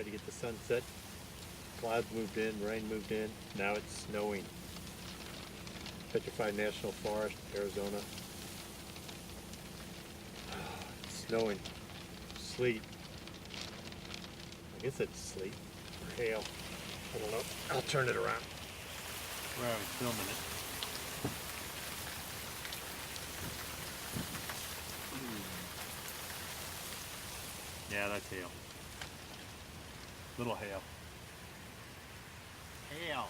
Tried to get the sunset. Clouds moved in, rain moved in. Now it's snowing. Petrified National Forest, Arizona. It's snowing. Sleet. I guess it's sleet or hail. I don't know. I'll turn it around. Where I was filming it. Yeah, that's hail. Little hail. Hail.